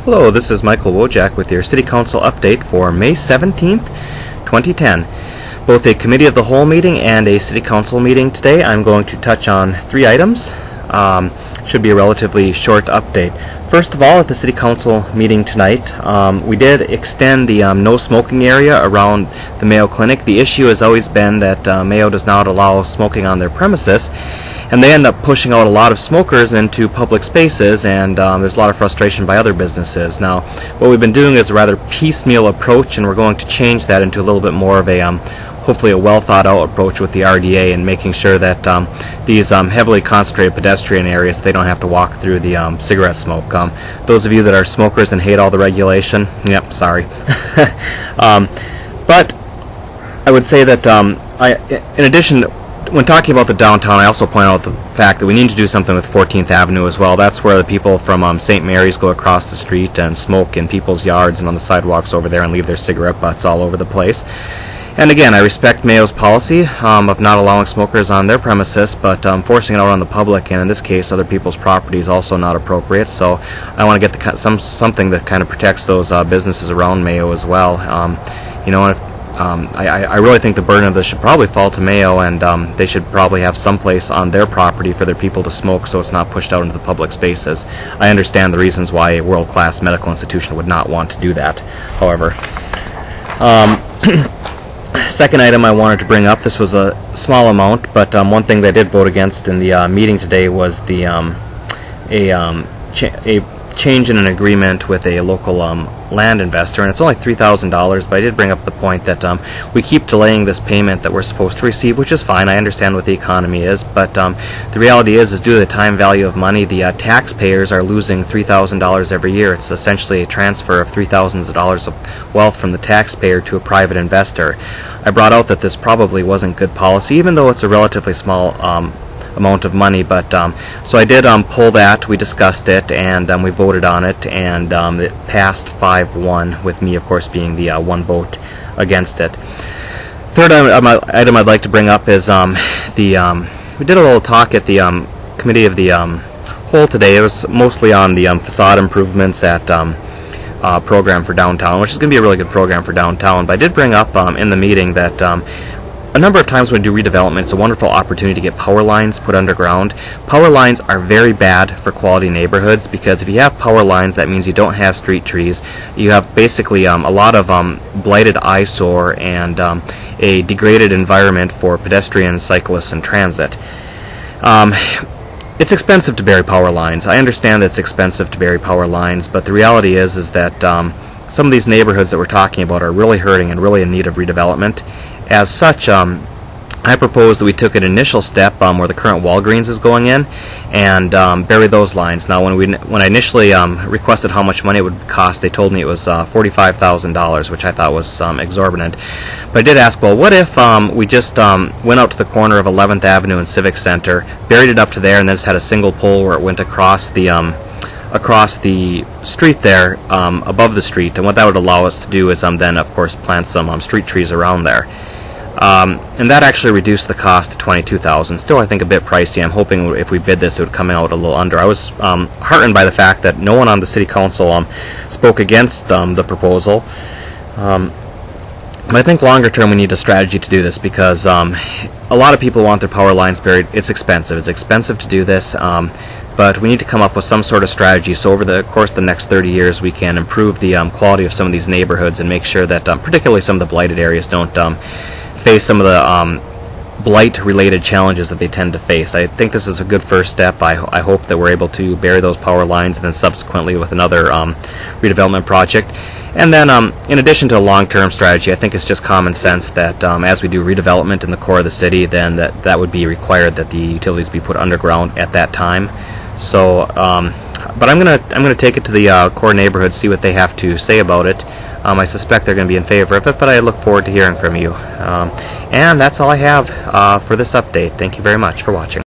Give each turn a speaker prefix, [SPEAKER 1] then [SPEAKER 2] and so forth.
[SPEAKER 1] Hello, this is Michael Wojcik with your City Council update for May 17th, 2010. Both a Committee of the Whole meeting and a City Council meeting today. I'm going to touch on three items. Should be a relatively short update. First of all, at the City Council meeting tonight, we did extend the no smoking area around the Mayo Clinic. The issue has always been that Mayo does not allow smoking on their premises, and they end up pushing out a lot of smokers into public spaces, and there's a lot of frustration by other businesses. Now, what we've been doing is a rather piecemeal approach, and we're going to change that into a little bit more of a hopefully a well thought out approach with the RDA, and making sure that these heavily concentrated pedestrian areas, they don't have to walk through the cigarette smoke. Those of you that are smokers and hate all the regulation, yep, sorry. But I would say that in addition, when talking about the downtown, I also point out the fact that we need to do something with 14th Avenue as well. That's where the people from St. Mary's go across the street and smoke in people's yards and on the sidewalks over there and leave their cigarette butts all over the place. And again, I respect Mayo's policy of not allowing smokers on their premises, but forcing it out on the public, and in this case other people's property, is also not appropriate. So I want to get something that kind of protects those businesses around Mayo as well. You know, if, I really think the burden of this should probably fall to Mayo, and they should probably have some place on their property for their people to smoke, so it's not pushed out into the public spaces. I understand the reasons why a world-class medical institution would not want to do that, however. Second item I wanted to bring up, this was a small amount, but one thing they did vote against in the meeting today was the a change in an agreement with a local land investor, and it's only $3,000, but I did bring up the point that we keep delaying this payment that we're supposed to receive, which is fine. I understand what the economy is, but the reality is due to the time value of money, the taxpayers are losing $3,000 every year. It's essentially a transfer of $3,000 of wealth from the taxpayer to a private investor. I brought out that this probably wasn't good policy, even though it's a relatively small amount of money, but so I did pull that. We discussed it, and we voted on it, and it passed 5-1, with me of course being the one vote against it. Third item I'd like to bring up is we did a little talk at the Committee of the Whole today. It was mostly on the facade improvements at program for downtown, which is going to be a really good program for downtown. But I did bring up in the meeting that a number of times when we do redevelopment, it's a wonderful opportunity to get power lines put underground. Power lines are very bad for quality neighborhoods, because if you have power lines, that means you don't have street trees. You have basically a lot of blighted eyesore and a degraded environment for pedestrians, cyclists, and transit. It's expensive to bury power lines. I understand that it's expensive to bury power lines, but the reality is that some of these neighborhoods that we're talking about are really hurting and really in need of redevelopment. As such, I propose that we took an initial step where the current Walgreens is going in, and bury those lines. Now, when I initially requested how much money it would cost, they told me it was $45,000, which I thought was exorbitant. But I did ask, well, what if we just went out to the corner of 11th Avenue and Civic Center, buried it up to there, and then just had a single pole where it went across the street there, above the street. And what that would allow us to do is then, of course, plant some street trees around there. And that actually reduced the cost to $22,000. Still, I think a bit pricey. I'm hoping if we bid this, it would come out a little under. I was heartened by the fact that no one on the City Council spoke against the proposal. But I think longer term we need a strategy to do this, because a lot of people want their power lines buried. It's expensive. It's expensive to do this. But we need to come up with some sort of strategy, so over the course of the next 30 years we can improve the quality of some of these neighborhoods and make sure that particularly some of the blighted areas don't face some of the blight-related challenges that they tend to face. I think this is a good first step. I hope that we're able to bury those power lines, and then subsequently with another redevelopment project. And then in addition to a long-term strategy, I think it's just common sense that as we do redevelopment in the core of the city, then that would be required that the utilities be put underground at that time. So, but I'm gonna take it to the core neighborhoods, see what they have to say about it. I suspect they're going to be in favor of it, but I look forward to hearing from you. And that's all I have for this update. Thank you very much for watching.